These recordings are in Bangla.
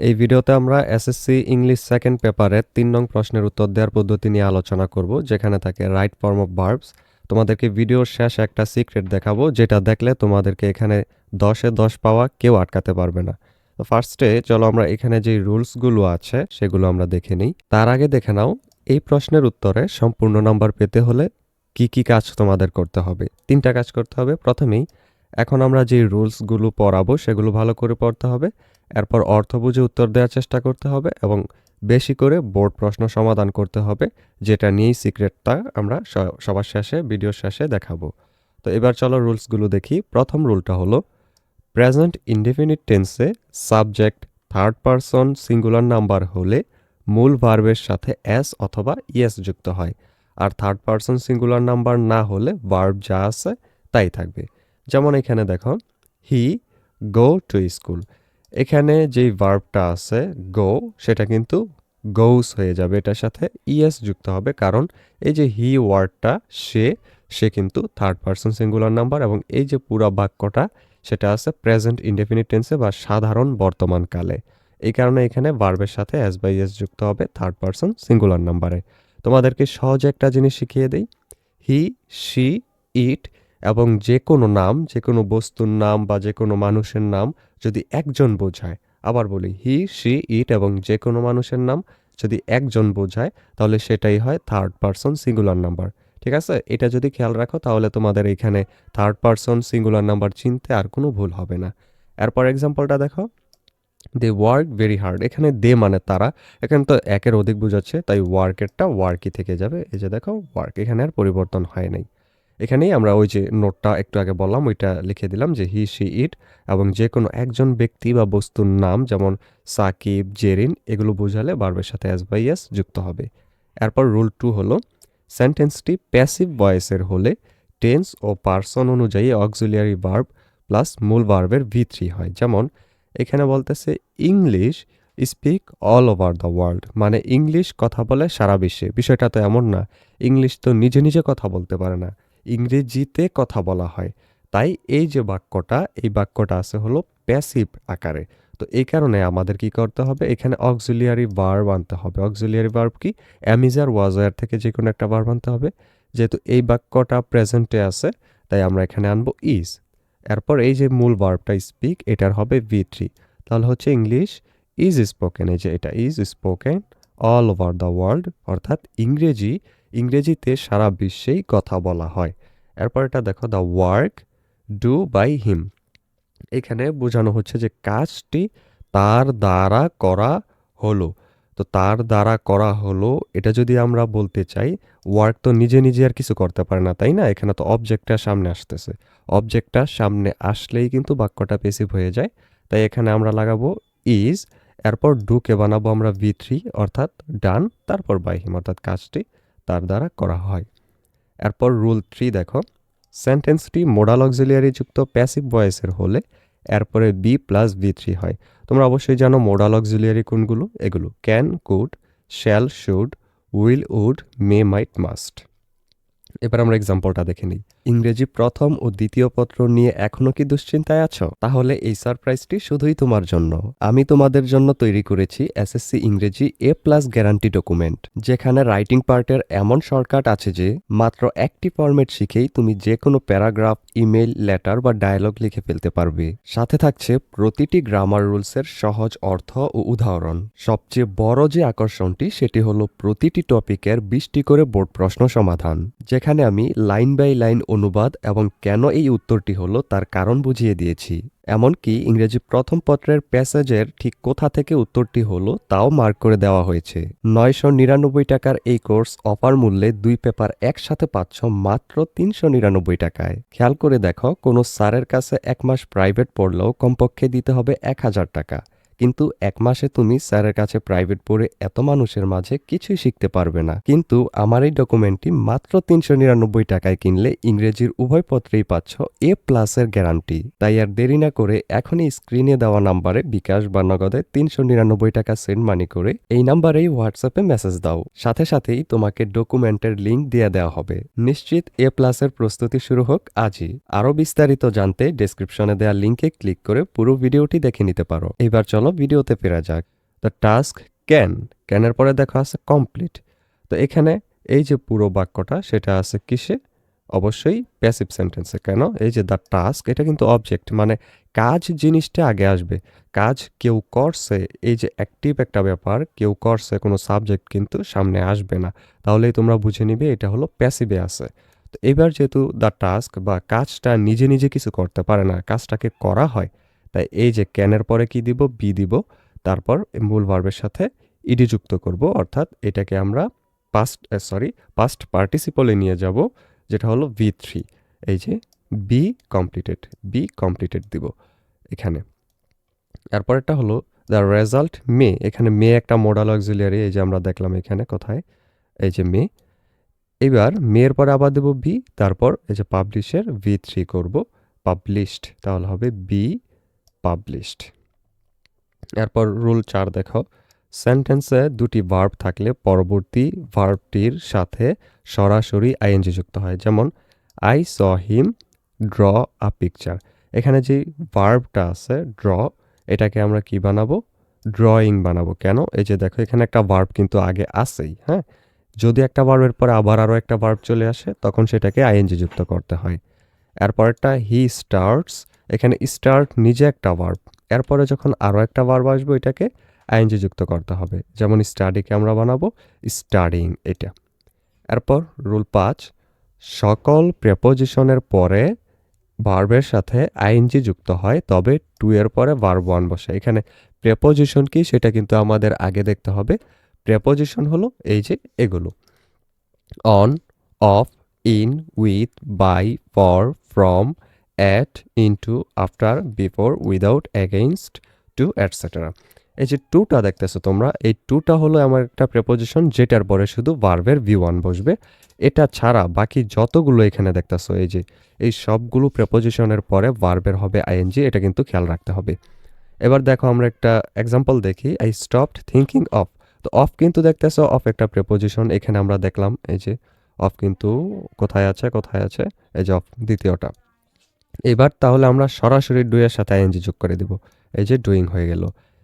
এই ভিডিওতে আমরা এসএসসি ইংলিশ সেকেন্ড পেপারের ৩ নং প্রশ্নের উত্তর দেওয়ার পদ্ধতি নিয়ে আলোচনা করব, যেখানে থাকে রাইট ফর্ম অফ ভার্বস। তোমাদেরকে ভিডিওর শেষে একটা সিক্রেট দেখাবো, যেটা দেখলে তোমাদেরকে এখানে 10-এ 10 পাওয়া কেউ আটকাতে পারবে না। তো ফার্স্টে চলো আমরা এখানে যে রুলসগুলো আছে সেগুলো আমরা দেখে নিই। তার আগে দেখে নাও এই প্রশ্নের উত্তরে সম্পূর্ণ নাম্বার পেতে হলে কি কি কাজ তোমাদের করতে হবে। 3টা কাজ করতে হবে। প্রথমেই এখন আমরা যে রুলসগুলো পড়াবো সেগুলো ভালো করে পড়তে হবে। এরপর অর্থ বুঝে উত্তর দেওয়ার চেষ্টা করতে হবে এবং বেশি করে বোর্ড প্রশ্ন সমাধান করতে হবে, যেটা নিয়েই সিক্রেটটা আমরা সবার শেষে ভিডিওর শেষে দেখাবো। তো এবার চলো রুলসগুলো দেখি। প্রথম রুলটা হলো প্রেজেন্ট ইনডেফিনিট টেন্সে subject third person singular number হলে মূল ভার্বের সাথে এস অথবা ইয়েস যুক্ত হয়, আর থার্ড পারসন সিঙ্গুলার নাম্বার না হলে ভার্ব যা আছে তাই থাকবে। যেমন এখানে দেখো, হি গো টু স্কুল, এখানে যেই ভার্বটা আছে গো, সেটা কিন্তু গোস হয়ে যাবে, এটার সাথে ইএস যুক্ত হবে, কারণ এই যে হি ওয়ার্ডটা সে কিন্তু থার্ড পারসন সিঙ্গুলার নাম্বার, এবং এই যে পুরো বাক্যটা সেটা আছে প্রেজেন্ট ইনডেফিনিট টেন্সে বা সাধারণ বর্তমান কালে। এই কারণে এখানে ভার্বের সাথে এস বাই এস যুক্ত হবে থার্ড পারসন সিঙ্গুলার নাম্বারে। তোমাদেরকে সহজে একটা জিনিস শিখিয়ে দেই। হি, শি, ইট এবং যে কোনো নাম, যে কোনো বস্তুর নাম বা যে কোনো মানুষের নাম যদি একজন বোঝায়, আবার বলি হি, শি, ইট এবং যে কোনো মানুষের নাম যদি একজন বোঝায়, তাহলে সেটাই হয় থার্ড পারসন সিঙ্গুলার নাম্বার। ঠিক আছে, এটা যদি খেয়াল রাখো তাহলে তোমাদের এখানে থার্ড পারসন সিঙ্গুলার নাম্বার চিনতে আর কোনো ভুল হবে না। এরপর এক্সাম্পলটা দেখো, দে ওয়ার্ক ভেরি হার্ড, এখানে দে মানে তারা, এখানে তো একের অধিক বোঝাচ্ছে, তাই ওয়ার্কেরটা ওয়ার্কই থেকে যাবে। এই যে দেখো ওয়ার্ক, এখানে আর পরিবর্তন হয় নাই। এখানেই আমরা ওই যে নোটটা একটু আগে বললাম ওইটা লিখে দিলাম যে হি, শি, ইট এবং যে কোনো একজন ব্যক্তি বা বস্তুর নাম যেমন সাকিব, জেরিন এগুলো বোঝালে ভার্বের সাথে এস বাই এস যুক্ত হবে। এরপর রুল 2 হলো সেন্টেন্সটি প্যাসিভ ভয়েসের হলে টেন্স ও পার্সন অনুযায়ী অক্সিলিয়ারি ভার্ব প্লাস মূল ভার্বের V3 হয়। যেমন এখানে বলতেছে English speak all over the world, মানে ইংলিশ কথা বলে সারা বিশ্বে। বিষয়টা তো এমন না, ইংলিশ তো নিজে নিজে কথা বলতে পারে না, ইংরেজিতে কথা বলা হয়। তাই এই যে বাক্যটা, এই বাক্যটা আছে হলো প্যাসিভ আকারে। তো এই কারণে আমাদের কি করতে হবে, এখানে অক্সিলিয়ারি ভার্ব আনতে হবে। অক্সিলিয়ারি ভার্ব কি, অ্যামিজার ওয়াজার থেকে যে কোনো একটা ভার্ব আনতে হবে। যেহেতু এই বাক্যটা প্রেজেন্টে আছে, তাই আমরা এখানে আনবো ইজ। এরপর এই যে মূল ভার্বটা স্পিক, এটার হবে V3। তাহলে হচ্ছে ইংলিশ ইজ স্পোকেন, এই যে এটা is spoken all over the world, অর্থাৎ ইংরেজিতে সারা বিশ্বেই কথা বলা হয়। এরপর এটা দেখো, the work do by him, এখানে বোঝানো হচ্ছে যে কাজটি তার দ্বারা করা হলো। তো তার দ্বারা করা হলো, এটা যদি আমরা বলতে চাই, ওয়ার্ক তো নিজে নিজে আর কিছু করতে পারে না, তাই না? এখানে তো অবজেক্টটা সামনে আসতেছে, অবজেক্টটা সামনে আসলেই কিন্তু বাক্যটা পেসিভ হয়ে যায়। তাই এখানে আমরা লাগাবো ইজ, এরপর ডুকে বানাবো আমরা V3, অর্থাৎ ডান, তারপর বাই হিম, অর্থাৎ কাজটি তার দ্বারা করা হয়। এরপর রুল 3 দেখো, সেন্টেন্সটি মোডাল অক্সিলিয়ারি যুক্ত প্যাসিভ ভয়েসের হলে এরপরে বি প্লাস V3 হয়। তোমরা অবশ্যই জানো মোডাল অক্সিলিয়ারি কোনগুলো, এগুলো can, could, shall, should, will, would, may, might, must. এবার আমরা এক্সাম্পলটা দেখে নিই। ইংরেজি প্রথম ও দ্বিতীয় পত্র নিয়ে এখনো কি দুশ্চিন্তায় আছো? তাহলে এই সারপ্রাইজটি শুধুই তোমার জন্য। আমি তোমাদের জন্য তৈরি করেছি এসএসসি ইংরেজি A+ গ্যারান্টি ডকুমেন্ট, যেখানে রাইটিং পার্টের এমন শর্টকাট আছে যে মাত্র একটি ফরম্যাট শিখেই তুমি যে কোনো প্যারাগ্রাফ, ইমেল, লেটার বা ডায়লগ লিখে ফেলতে পারবে। সাথে থাকছে প্রতিটি গ্রামার রুলসের সহজ অর্থ ও উদাহরণ। সবচেয়ে বড় যে আকর্ষণটি সেটি হলো প্রতিটি টপিকের 20টি করে বোর্ড প্রশ্ন সমাধান, যেখানে আমি লাইন বাই লাইন অনুবাদ এবং কেন এই উত্তরটি হলো তার কারণ বুঝিয়ে দিয়েছি। এমনকি ইংরেজি প্রথম পত্রের প্যাসেজের ঠিক কোথা থেকে উত্তরটি হলো তাও মার্ক করে দেওয়া হয়েছে। 999 টাকার এই কোর্স অফার মূল্যে 2 পেপার একসাথে পাচ্ছ মাত্র 399 টাকায়। খেয়াল করে দেখো, কোনো স্যারের কাছে 1 মাস প্রাইভেট পড়লেও কমপক্ষে দিতে হবে 1000 টাকা, কিন্তু 1 মাসে তুমি স্যারের কাছে প্রাইভেট পড়ে এত মানুষের মাঝে কিছুই শিখতে পারবে না। কিন্তু আমার এই ডকুমেন্টটি মাত্র 399 টাকায় কিনলে ইংরেজির উভয় পত্রেই পাচ্ছ A+ এর গ্যারান্টি। তাই আর দেরি না করে এখনই স্ক্রিনে দেওয়া নাম্বারে বিকাশ বা নগদে 399 টাকা সেন্ড মানি করে এই নাম্বারেই হোয়াটসঅ্যাপে মেসেজ দাও। সাথে সাথেই তোমাকে ডকুমেন্টের লিঙ্ক দিয়ে দেওয়া হবে। নিশ্চিত A+ এর প্রস্তুতি শুরু হোক আজই। আরও বিস্তারিত জানতে ডেসক্রিপশনে দেওয়া লিঙ্কে ক্লিক করে পুরো ভিডিওটি দেখে নিতে পারো। এবার চলো চলো ভিডিওতে ফেরা যাক। দ্য টাস্ক ক্যানের পরে দেখো আছে কমপ্লিট। তো এখানে এই যে পুরো বাক্যটা সেটা আছে কিসে? অবশ্যই প্যাসিভ সেন্টেন্সে। কেন? এই যে দ্য টাস্ক এটা কিন্তু অবজেক্ট, মানে কাজ জিনিসটা আগে আসবে। কাজ কেউ করছে, এই যে অ্যাক্টিভ একটা ব্যাপার, কেউ করছে কোনো সাবজেক্ট কিন্তু সামনে আসবে না। তাহলেই তোমরা বুঝে নিবে এটা হলো প্যাসিভে আছে। তো এবার যেহেতু দ্য টাস্ক বা কাজটা নিজে নিজে কিছু করতে পারে না, কাজটাকে করা হয়, তাই এই যে ক্যানের পরে কি দিব? বি দিব। তারপর মূল ভার্বের সাথে ইডি যুক্ত করব, অর্থাৎ এটাকে আমরা পাস্ট পার্টিসিপলে নিয়ে যাব, যেটা হলো V3। এই যে বি কমপ্লিটেড দিব এখানে। এরপরেরটা হলো দ্য রেজাল্ট মে। এখানে মে একটা মোডাল অক্সিলিয়ারি, এই যে আমরা দেখলাম এখানে কোথায়, এই যে মে। এবার মেয়ের পরে আবার দেব বি, তারপর এই যে পাবলিশের V3 করব, পাবলিশড, তাহলে হবে বি পাবলিশড। এরপর রুল 4 দেখো, সেন্টেন্সে দুটি ভার্ব থাকলে পরবর্তী ভার্বটির সাথে সরাসরি আইএনজি যুক্ত হয়। যেমন I saw him draw a picture. এখানে যে ভার্বটা আছে ড্র, এটাকে আমরা কি বানাবো? ড্রয়িং বানাবো। কেন? এই যে দেখো এখানে একটা ভার্ব কিন্তু আগে আসেই, হ্যাঁ। যদি একটা ভার্বের পরে আবার আরও একটা ভার্ব চলে আসে তখন সেটাকে আইএনজি যুক্ত করতে হয়। এরপরেরটা হি স্টার্টস, এখানে স্টার্ট নিজে একটা ভার্ব, এরপরে যখন আরও একটা ভার্ব আসবে এটাকে আইএনজি যুক্ত করতে হবে। যেমন স্টাডিকে আমরা বানাবো স্টাডিং এটা। এরপর রুল 5, সকল প্রেপোজিশনের পরে ভার্বের সাথে আইএনজি যুক্ত হয়, তবে টু এর পরে ভার্ব ওয়ান বসে। এখানে প্রেপোজিশন কি সেটা কিন্তু আমাদের আগে দেখতে হবে। প্রেপোজিশন হলো এই যে এগুলো: on, off, in, with, by, for, from, at, into, after, before, without, against, to, etcetera. এই যে টুটা দেখতেছো তোমরা, এই টুটা হলো আমার একটা প্রেপোজিশন যেটার পরে শুধু ভার্বের V1 বসবে। এটা ছাড়া বাকি যতগুলো এখানে দেখতেছো এই যে এই সবগুলো প্রেপোজিশনের পরে ভার্বের হবে আইএনজি, এটা কিন্তু খেয়াল রাখতে হবে। এবার দেখো আমরা একটা এক্সাম্পল দেখি। I stopped thinking of. তো অফ কিন্তু দেখতেছো, অফ একটা প্রেপোজিশন, এখানে আমরা দেখলাম এই যে অফ কিন্তু কোথায় আছে, এই যে অফ দ্বিতীয়টা। এবার তাহলে আমরা সরাসরি ডু এর সাথে আইএনজি যোগ করে দিব, এই যে ডুইং হয়ে গেল।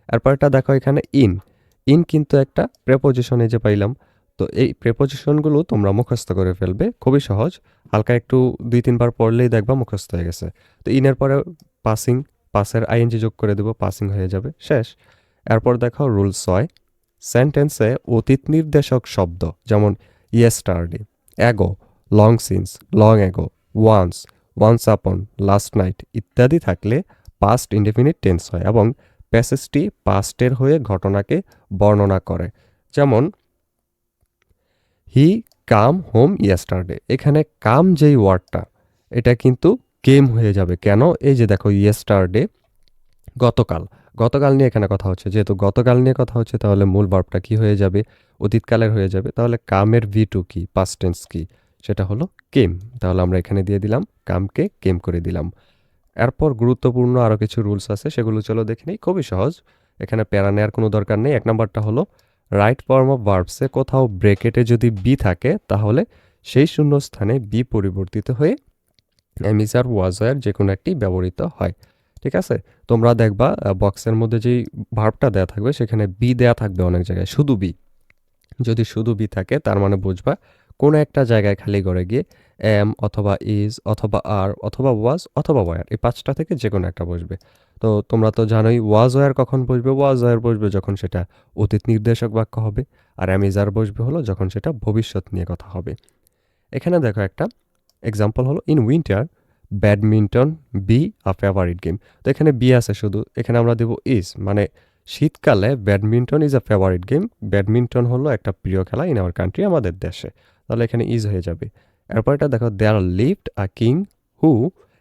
এরপরটা দেখো এখানে ইন কিন্তু একটা প্রেপোজিশন এই যে পাইলাম। তো এই প্রেপোজিশনগুলো তোমরা মুখস্থ করে ফেলবে, খুবই সহজ, হালকা একটু 2-3 বার পড়লেই দেখবা মুখস্থ হয়ে গেছে। তো ইনের পরে পাসের আইএনজি যোগ করে দেব, পাসিং হয়ে যাবে, শেষ। এরপর দেখো রুল 6, সেন্টেন্সে অতীত নির্দেশক শব্দ যেমন yesterday, ago, long since, long ago, once upon, last night ইত্যাদি থাকলে পাস্ট ইনডেফিনিট টেন্স হয় এবং প্যাসেজটি পাস্টের হয়ে ঘটনাকে বর্ণনা করে। যেমন হি কাম হোম ইয়েস্টারডে, এখানে কাম যেই ওয়ার্ডটা এটা কিন্তু কেম হয়ে যাবে। কেন? এই যে দেখো ইয়েস্টারডে গতকাল নিয়ে এখানে কথা হচ্ছে, যেহেতু গতকাল নিয়ে কথা হচ্ছে তাহলে মূল ভার্বটা কি হয়ে যাবে? অতীতকালের হয়ে যাবে। তাহলে কামের V2 কি, পাস্ট টেন্স কি? সেটা হলো কেম। তাহলে আমরা এখানে দিয়ে দিলাম কামকে কেম করে দিলাম। এরপর গুরুত্বপূর্ণ আরও কিছু রুলস আছে, সেগুলো চলো দেখে নিই, খুবই সহজ, এখানে প্যারা নেওয়ার কোনো দরকার নেই। 1 নাম্বারটা হলো রাইট ফর্ম অফ ভার্বসে কোথাও ব্রেকেটে যদি বি থাকে তাহলে সেই শূন্যস্থানে বি পরিবর্তিত হয়ে এমিজ আর ওয়াজ আর যে কোনো একটি ব্যবহৃত হয়। ঠিক আছে? তোমরা দেখবা বক্সের মধ্যে যেই ভার্বটা দেয়া থাকবে সেখানে বি দেয়া থাকবে অনেক জায়গায়, শুধু বি। যদি শুধু বি থাকে তার মানে বুঝবা কোনো একটা জায়গায় খালি করে গিয়ে এম অথবা ইজ অথবা আর অথবা ওয়াজ অথবা ওয়ার, এই 5টা থেকে যে কোনো একটা বসবে। তো তোমরা তো জানোই ওয়াজ ওয়ার কখন বসবে। ওয়াজ ওয়ার বসবে যখন সেটা অতীত নির্দেশক বাক্য হবে, আর এম ইজ আর বসবে হলো যখন সেটা ভবিষ্যৎ নিয়ে কথা হবে। এখানে দেখো একটা এক্সাম্পল হলো in winter badminton be a favourite game. তো এখানে বি আছে শুধু, এখানে আমরা দেব ইজ, মানে শীতকালে badminton is a favourite game, badminton হলো একটা প্রিয় খেলা ইন আওয়ার কান্ট্রি, আমাদের দেশে। তাহলে এখানে ইজ হয়ে যাবে। এরপর এটা দেখো there lived a king who,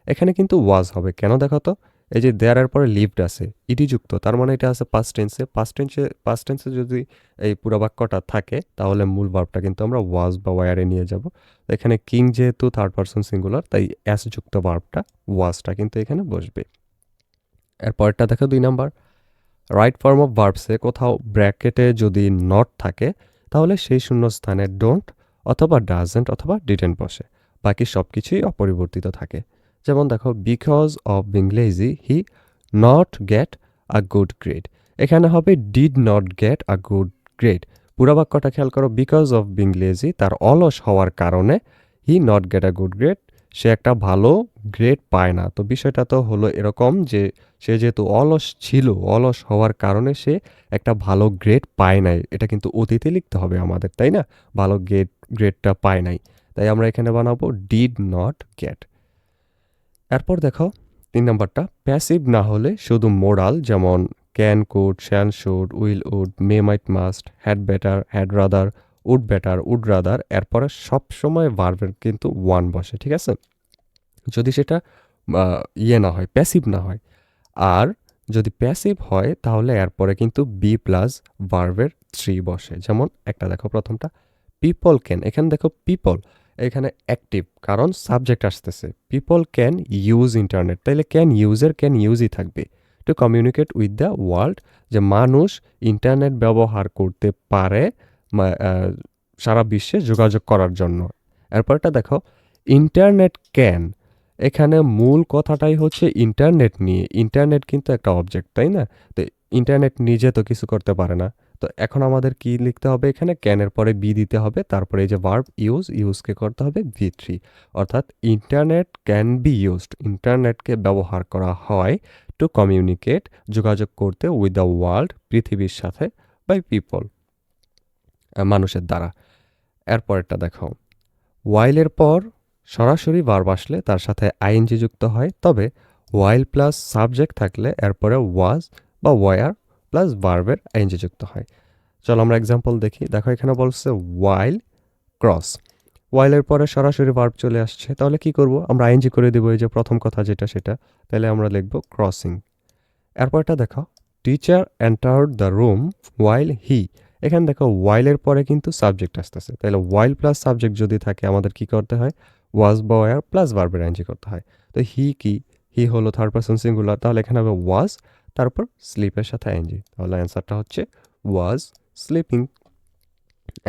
এখানে কিন্তু ওয়াজ হবে। কেন দেখো তো, এই যে দেয়ারের পরে লিভড আছে ইটি যুক্ত, তার মানে এটা আছে পাস্ট টেন্সে যদি এই পুরো বাক্যটা থাকে তাহলে মূল ভার্বটা কিন্তু আমরা ওয়াজ বা ওয়ারে নিয়ে যাব। এখানে কিং যেহেতু থার্ড পারসন সিঙ্গুলার তাই এস যুক্ত ভার্বটা ওয়াজটা কিন্তু এখানে বসবে। এরপরটা দেখো 2 নাম্বার, রাইট ফর্ম অফ ভার্বসে কোথাও ব্র্যাকেটে যদি নট থাকে তাহলে সেই শূন্যস্থানে ডোন্ট অথবা ডাজেন্ট অথবা ডিডেন্ট বসে, বাকি সব কিছুই অপরিবর্তিত থাকে। যেমন দেখো because of being lazy he not get a good grade, এখানে হবে did not get a good grade. পুরা বাক্যটা খেয়াল করো, বিকজ অফ বিং লেজি, তার অলস হওয়ার কারণে he not get a good grade, সে একটা ভালো গ্রেড পায় না। তো বিষয়টা তো হলো এরকম যে সে যেহেতু অলস ছিল, অলস হওয়ার কারণে সে একটা ভালো গ্রেড পায় নাই। এটা কিন্তু অতীতে লিখতে হবে আমাদের, তাই না? ভালো গ্রেডটা পায় নাই, তাই আমরা এখানে বানাবো ডিড নট গেট। এরপর দেখো 3 নাম্বারটা, প্যাসিভ না হলে শুধু মোরাল, যেমন can, could, shall, should, will, would, may, might, must, had better, had rather, would better, would rather, এরপরে সবসময় ভার্বের কিন্তু ওয়ান বসে, ঠিক আছে? যদি সেটা না হয়, প্যাসিভ না হয়। আর যদি প্যাসিভ হয় তাহলে এরপরে কিন্তু বি প্লাস ভার্বের থ্রি বসে। যেমন একটা দেখো, প্রথমটা পিপল ক্যান, এখানে দেখো পিপল এখানে অ্যাক্টিভ, কারণ সাবজেক্ট আসতেছে। পিপল ক্যান ইউজ ইন্টারনেট, তাইলে ক্যান ইউজের ক্যান ইউজই থাকবে। To communicate with the world, যে মানুষ ইন্টারনেট ব্যবহার করতে পারে সারা বিশ্বে যোগাযোগ করার জন্য। এরপরটা দেখো ইন্টারনেট ক্যান, এখানে মূল কথাটাই হচ্ছে ইন্টারনেট নিয়ে। ইন্টারনেট কিন্তু একটা অবজেক্ট, তাই না? তো ইন্টারনেট নিজে তো কিছু করতে পারে না। তো এখন আমাদের কি লিখতে হবে, এখানে ক্যানের পরে বি দিতে হবে, তারপরে এই যে ভার্ব ইউজকে করতে হবে V3, অর্থাৎ ইন্টারনেট ক্যান বি ইউজড, ইন্টারনেটকে ব্যবহার করা হয় টু কমিউনিকেট, যোগাযোগ করতে, উইথ দ্য ওয়ার্ল্ড, পৃথিবীর সাথে, বাই পিপল, মানুষের দ্বারা। এরপরেরটা দেখো, ওয়াইলের পর সরাসরি ভার্ব আসলে তার সাথে আইএনজি যুক্ত হয়, তবে ওয়াইল প্লাস সাবজেক্ট থাকলে এরপরে ওয়াজ বা ওয়ার প্লাস ভার্বের আইএনজি যুক্ত হয়। চলো আমরা এক্সাম্পল দেখি। দেখো এখানে বলছে ওয়াইল ক্রস, ওয়াইলের পরে সরাসরি ভার্ব চলে আসছে, তাহলে কি করব, আমরা আইএনজি করে দেবো, এই যে প্রথম কথা যেটা সেটা, তাহলে আমরা লিখব ক্রসিং। এরপরটা দেখো, টিচার এন্টার্ড দ্য রুম ওয়াইল হি, এখানে দেখো ওয়াইলের পরে কিন্তু সাবজেক্ট আসতেছে, তাহলে ওয়াইল প্লাস সাবজেক্ট যদি থাকে আমাদের কি করতে হয়, ওয়াজ বা ওয়ার প্লাস ভার্বের আইএনজি করতে হয়। তো হি কি, হি হলো থার্ড পারসন সিঙ্গুলার, তাহলে এখানে হবে ওয়াজ, তারপর স্লিপের সাথে আইএনজি, তাহলে অ্যান্সারটা হচ্ছে ওয়াজ স্লিপিং।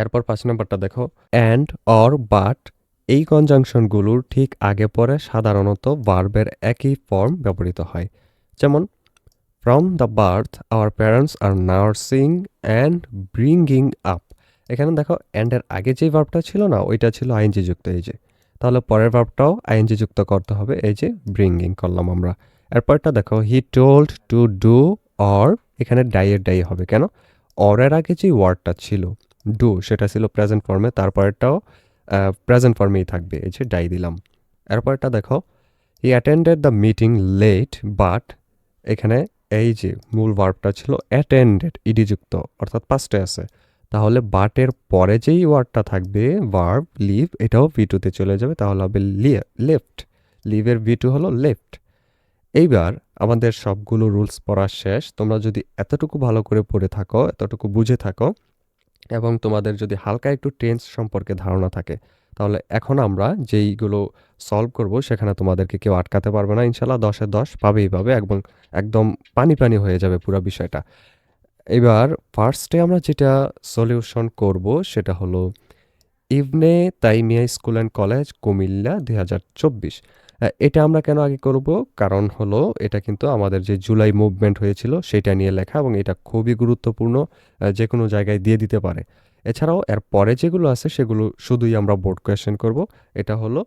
এরপর 5 নম্বরটা দেখো, অ্যান্ড, অর, বাট, এই কনজাংশনগুলোর ঠিক আগে পরে সাধারণত ভার্বের একই ফর্ম ব্যবহৃত হয়। যেমন from the birth our parents are nursing and bringing up, এখানে দেখো অ্যান্ডের আগে যেই ভার্বটা ছিল না, ওইটা ছিল আইএনজি যুক্ত, এই যে, তাহলে পরের ভার্বটাও আইএনজি যুক্ত করতে হবে, এই যে ব্রিঙ্গিং করলাম আমরা। এরপরটা দেখো, he told to do, or, এখানে ডাই হবে কেন, অরের আগে যে ওয়ার্ডটা ছিল ডু, সেটা ছিল প্রেজেন্ট ফর্মে, তারপরেরটাও প্রেজেন্ট ফর্মেই থাকবে, এই যে ডাই দিলাম। এরপরটা দেখো, he attended the meeting late but, এখানে এই যে মূল ভার্বটা ছিল অ্যাটেন্ডেড ইডি যুক্ত, অর্থাৎ পাস্টে আছে, তাহলে বাটের পরে যেই ওয়ার্ডটা থাকবে ভার্ব লিভ, এটাও V2 তে চলে যাবে, তাহলে হবে লেফট, লিভের V2 হলো লেফট। এইবার আমাদের সবগুলো রুলস পড়া শেষ। তোমরা যদি এতটুকু ভালো করে পড়ে থাকো, এতটুকু বুঝে থাকো, এবং তোমাদের যদি হালকা একটু টেন্স সম্পর্কে ধারণা থাকে, তাহলে এখন আমরা যেইগুলো সলভ করব সেখানে তোমাদেরকে কেউ আটকাতে পারবে না, ইনশাল্লাহ 10-এ 10 পাবেই পাবে, এবং একদম পানি পানি হয়ে যাবে পুরো বিষয়টা। এবার ফার্স্টে আমরা যেটা সলিউশন করব সেটা হলো ইবনে তাইমিয়া স্কুল অ্যান্ড কলেজ কুমিল্লা 2024। এটা আমরা কেন আগে করব, কারণ হলো এটা কিন্তু আমাদের যে জুলাই মুভমেন্ট হয়েছিল সেটা নিয়ে লেখা, এবং এটা খুবই গুরুত্বপূর্ণ, যে কোনো জায়গায় দিয়ে দিতে পারে। এছাড়াও এর পরে যেগুলো আছে সেগুলো শুধুই আমরা বোর্ড কোয়েশ্চেন করব। এটা হলো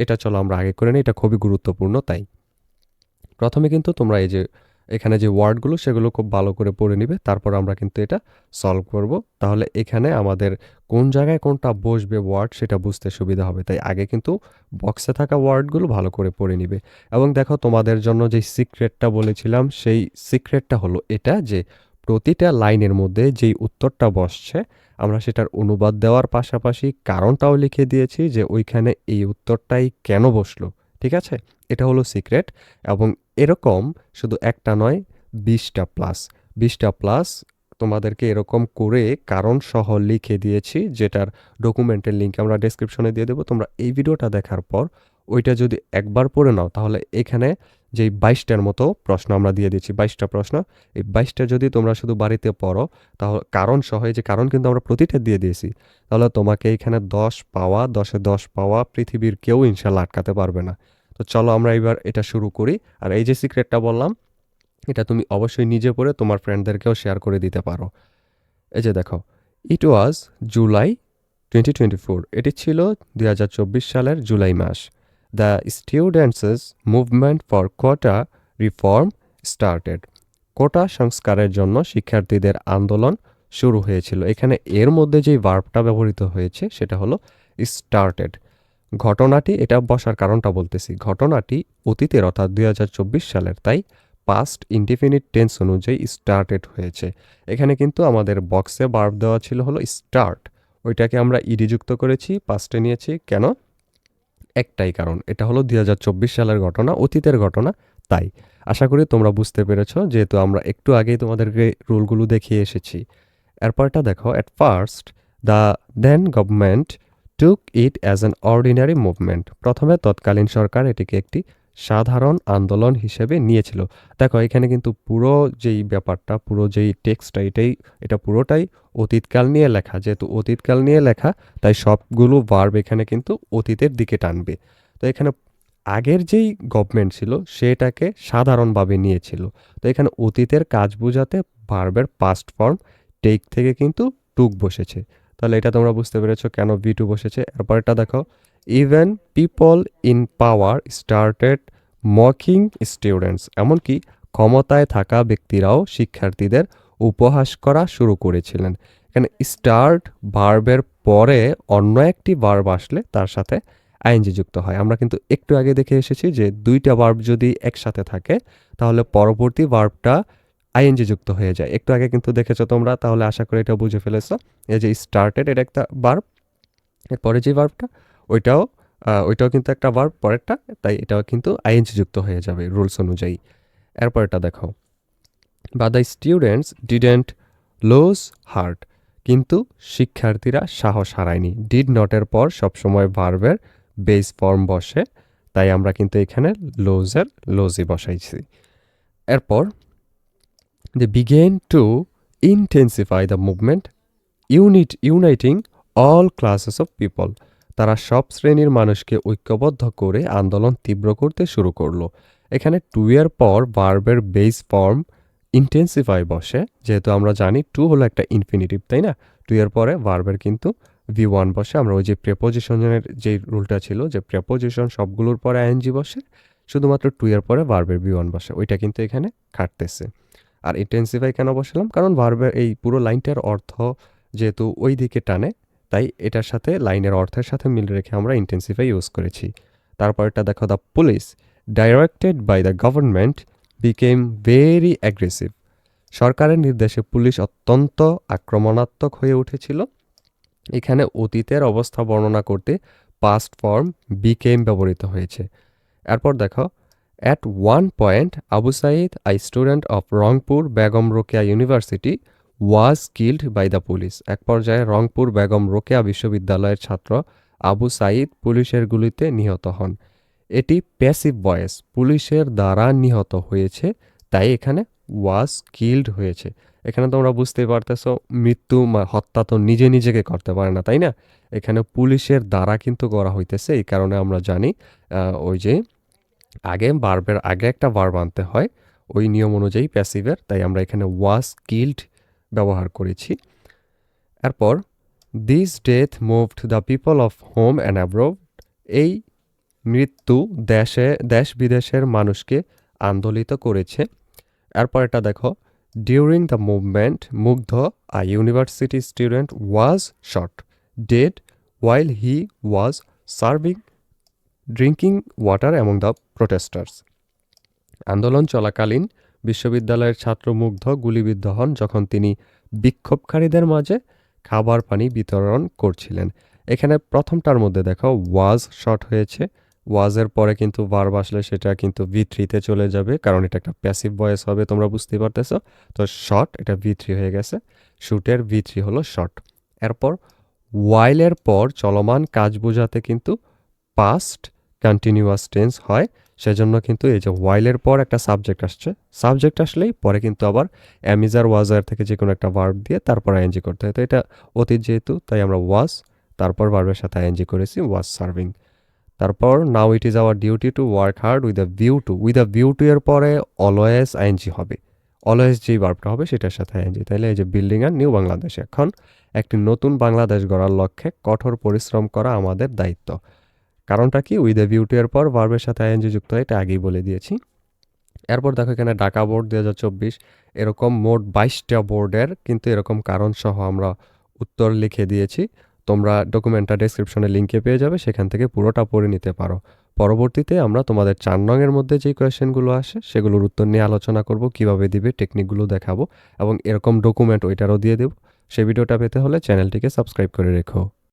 এটা চলো আমরা আগে করে নিই, এটা খুবই গুরুত্বপূর্ণ। তাই প্রথমে কিন্তু তোমরা এই যে এখানে যে ওয়ার্ডগুলো সেগুলো খুব ভালো করে পড়ে নিবে, তারপর আমরা কিন্তু এটা সলভ করব। তাহলে এখানে আমাদের কোন জায়গায় কোনটা বসবে ওয়ার্ড সেটা বুঝতে সুবিধা হবে, তাই আগে কিন্তু বক্সে থাকা ওয়ার্ডগুলো ভালো করে পড়ে নিবে। এবং দেখো তোমাদের জন্য যে সিক্রেটটা বলেছিলাম, সেই সিক্রেটটা হলো এটা, যে প্রতিটা লাইনের মধ্যে যেই উত্তরটা বসছে আমরা সেটার অনুবাদ দেওয়ার পাশাপাশি কারণটাও লিখে দিয়েছি, যে ওইখানে এই উত্তরটাই কেন বসলো, ঠিক আছে? এটা হলো সিক্রেট। এবং এরকম শুধু একটা নয়, 20টা প্লাস তোমাদেরকে এরকম করে কারণ সহ লিখে দিয়েছি, যেটার ডকুমেন্টের লিঙ্ক আমরা ডেসক্রিপশনে দিয়ে দেবো। তোমরা এই ভিডিওটা দেখার পর ওইটা যদি একবার পড়ে নাও, তাহলে এখানে যেই 22টার মতো প্রশ্ন আমরা দিয়ে দিচ্ছি, 22টা প্রশ্ন, এই 22টা যদি তোমরা শুধু বাড়িতে পড়ো, তাহলে কারণ সহ, এই যে কারণ কিন্তু আমরা প্রতিটা দিয়ে দিয়েছি, তাহলে তোমাকে এখানে 10 পাওয়া, 10-এ 10 পাওয়া পৃথিবীর কেউ ইনশাল্লাহ আটকাতে পারবে না। তো চলো আমরা এবার এটা শুরু করি। আর এই যে সিক্রেটটা বললাম, এটা তুমি অবশ্যই নিজে পড়ে তোমার ফ্রেন্ডদেরকেও শেয়ার করে দিতে পারো। এই যে দেখো, ইট ওয়াজ জুলাই 2024, এটি ছিল 2024 সালের জুলাই মাস। The students movement for quota reform started. Quota সংস্কারের জন্য শিক্ষার্থীদের আন্দোলন শুরু হয়েছিল। এখানে এর মধ্যে যেই ভার্বটা ব্যবহৃত হয়েছে সেটা হলো স্টার্টেড। ঘটনাটি, এটা বসার কারণটা বলতেছি, ঘটনাটি অতীতের অর্থাৎ 2024 সালের, তাই পাস্ট ইনডিফিনিট টেন্স অনুযায়ী স্টার্টেড হয়েছে। এখানে কিন্তু আমাদের বক্সে ভার্ব দেওয়া ছিল হলো স্টার্ট, ওইটাকে আমরা ইডি যুক্ত করেছি, পাস্টে নিয়েছি। কেন? একটাই কারণ, এটা হলো 2024 সালের ঘটনা, অতীতের ঘটনা। তাই আশা করি তোমরা বুঝতে পেরেছ, যেহেতু আমরা একটু আগেই তোমাদেরকে রুলগুলো দেখিয়ে এসেছি। এরপরটা দেখো, at first the then government took it as an ordinary movement. প্রথমে তৎকালীন সরকার এটিকে একটি সাধারণ আন্দোলন হিসেবে নিয়েছিল। দেখো এখানে কিন্তু পুরো যেই ব্যাপারটা, পুরো যেই টেক্সটটা, এটা পুরোটাই অতীতকাল নিয়ে লেখা। যেহেতু অতীতকাল নিয়ে লেখা, তাই সবগুলো ভার্ব এখানে কিন্তু অতীতের দিকে টানবে। তো এখানে আগের যেই গভর্নমেন্ট ছিল সেটাকে সাধারণভাবে নিয়েছিল। তো এখানে অতীতের কাজ বোঝাতে ভার্বের পাস্ট ফর্ম টেক থেকে কিন্তু টুক বসেছে। তাহলে এটা তোমরা বুঝতে পেরেছো কেন ভি টু বসেছে। এরপরটা দেখো, even people in power started mocking students. এমনকি ক্ষমতায় থাকা ব্যক্তিরাও শিক্ষার্থীদের উপহাস করা শুরু করেছিলেন। এখানে স্টার্ট ভার্বের পরে অন্য একটি ভার্ব আসলে তার সাথে আইএনজি যুক্ত হয়। আমরা কিন্তু একটু আগে দেখে এসেছি যে দুইটা ভার্ব যদি একসাথে থাকে তাহলে পরবর্তী ভার্বটা আইএনজি যুক্ত হয়ে যায়। একটু আগে কিন্তু দেখেছো তোমরা, তাহলে আশা করি এটা বুঝে ফেলেছো। এই যে স্টার্টেড, এটা একটা ভার্ব, এরপরে যে ভার্বটা ওইটাও কিন্তু একটা ভার্ব পরেরটা, তাই এটাও কিন্তু আইএনজি যুক্ত হয়ে যাবে রুলস অনুযায়ী। এরপরটা দেখো, but the students didn't lose heart. কিন্তু শিক্ষার্থীরা সাহস হারায়নি। ডিড নটের পর সবসময় ভার্বের বেস ফর্ম বসে, তাই আমরা কিন্তু এখানে লোজের লোজি বসাইছি। এরপর they began to intensify the movement, uniting all classes of people. তারা সব শ্রেণীর মানুষকে ঐক্যবদ্ধ করে আন্দোলন তীব্র করতে শুরু করলো। এখানে টু এর পর ভার্বের বেস ফর্ম ইন্টেন্সিফাই বসে, যেহেতু আমরা জানি টু হলো একটা ইনফিনিটিভ, তাই না? টু এর পরে ভার্বের কিন্তু ভি ওয়ান বসে। আমরা ওই যে প্রেপোজিশনের যে রুলটা ছিল যে প্রেপোজিশন সবগুলোর পরে আইএনজি বসে, শুধুমাত্র টু এর পরে ভার্বের ভি ওয়ান বসে, ওইটা কিন্তু এখানে খাটতেছে। আর ইন্টেন্সিফাই কেন বসালাম? কারণ ভার্বের এই পুরো লাইনটার অর্থ যেহেতু ওই দিকে টানে, তাই এটার সাথে লাইনের অর্থের সাথে মিল রেখে আমরা ইন্টেন্সিফাই ইউজ করেছি। তারপরটা দেখো, the police directed by the government became very aggressive. সরকারের নির্দেশে পুলিশ অত্যন্ত আক্রমণাত্মক হয়ে উঠেছিল। এখানে অতীতের অবস্থা বর্ণনা করতে পাস্ট ফর্ম বিকেম ব্যবহৃত হয়েছে। এরপর দেখো, at one point Abu Said, a student of Rangpur Begum Rokeya University, was killed by the police. এক পর্যায়ে রংপুর বেগম রোকেয়া বিশ্ববিদ্যালয়ের ছাত্র আবু সাইদ পুলিশের গুলিতে নিহত হন। এটি প্যাসিভ ভয়েস, পুলিশের দ্বারা নিহত হয়েছে, তাই এখানে ওয়াজ কিল্ড হয়েছে। এখানে তোমরা বুঝতেই পারতেছো, মৃত্যু হত্যা তো নিজে নিজেকে করতে পারে না, তাই না? এখানে পুলিশের দ্বারা কিন্তু করা হইতেছে। এই কারণে আমরা জানি ওই যে ভার্বের আগে একটা ভার্ব আনতে হয় ওই নিয়ম অনুযায়ী প্যাসিভের, তাই আমরা এখানে ওয়াজ কিল্ড ব্যবহার করেছি। এরপর this death moved the people of home and abroad. এই মৃত্যু দেশ বিদেশের মানুষকে আন্দোলিত করেছে। এরপর এটা দেখো, during the movement Mugdho a university student was shot dead while he was serving drinking water among the protesters. আন্দোলন চলাকালীন বিশ্ববিদ্যালয়ের ছাত্র মুগ্ধ গুলিবিদ্ধ হন যখন তিনি বিক্ষোভকারীদের মাঝে খাবার পানি বিতরণ করছিলেন। এখানে প্রথমটার মধ্যে দেখো ওয়াজ শর্ট হয়েছে, ওয়াজের পরে কিন্তু ভার্ব আসলে সেটা কিন্তু ভি থ্রিতে চলে যাবে, কারণ এটা একটা প্যাসিভ ভয়েস হবে, তোমরা বুঝতেই পারতেছো। তো শর্ট, এটা ভি থ্রি হয়ে গেছে, শুটের ভি থ্রি হলো শর্ট। এরপর ওয়াইলের পর চলমান কাজ বোঝাতে কিন্তু পাস্ট কন্টিনিউয়াস টেন্স হয়, সেজন্য কিন্তু এই যে ওয়াইলের পর একটা সাবজেক্ট আসছে, সাবজেক্ট আসলেই পরে কিন্তু আবার অ্যামিজার ওয়াজার থেকে যে কোনো একটা ভার্ব দিয়ে তারপর আইএনজি করতে হয়। তো এটা অতীত যেহেতু, তাই আমরা ওয়াজ তারপর ভার্বের সাথে আইএনজি করেছি, ওয়াজ সার্ভিং। তারপর now it is our duty to work hard with a view to এর পরে অলওয়েজ আইএনজি হবে। অলওয়েজ যেই ভার্বটা হবে সেটার সাথে আইএনজি। তাইলে এই যে বিল্ডিং আর নিউ বাংলাদেশ, এখন একটি নতুন বাংলাদেশ গড়ার লক্ষ্যে কঠোর পরিশ্রম করা আমাদের দায়িত্ব। কারণটা কি? উইথ আ ভিউ টু এর পর ভার্বের সাথে আইএনজি যুক্ত হয়, এটা আগেই বলে দিয়েছি। এরপর দেখো এখানে ঢাকা বোর্ড 2024 এরকম মোট 22টা বোর্ডের কিন্তু এরকম কারণ সহ আমরা উত্তর লিখে দিয়েছি। তোমরা ডকুমেন্টটা ডেসক্রিপশনে লিঙ্কে পেয়ে যাবে, সেখান থেকে পুরোটা পড়ে নিতে পারো। পরবর্তীতে আমরা তোমাদের 4 নং এর মধ্যে যে কোয়েশ্চেনগুলো আসে সেগুলোর উত্তর নিয়ে আলোচনা করব, কিভাবে দিবে টেকনিকগুলো দেখাবো এবং এরকম ডকুমেন্ট ওইটারও দিয়ে দেব। সেই ভিডিওটা পেতে হলে চ্যানেলটিকে সাবস্ক্রাইব করে রেখো।